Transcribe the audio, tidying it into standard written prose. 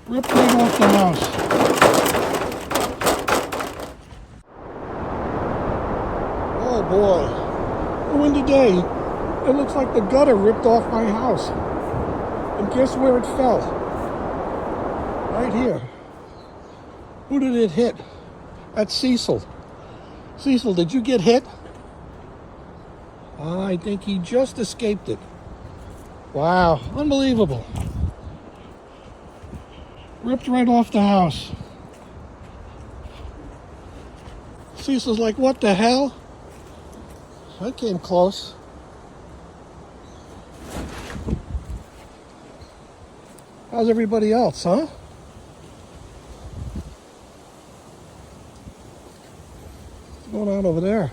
Ripped right off the house. Oh boy. A windy day. It looks like the gutter ripped off my house. And guess where it fell? Right here. Who did it hit? That's Cecil. Cecil, did you get hit? I think he just escaped it. Wow, unbelievable. Ripped right off the house. Cecil's like, what the hell? I came close. How's everybody else, huh? What's going on over there?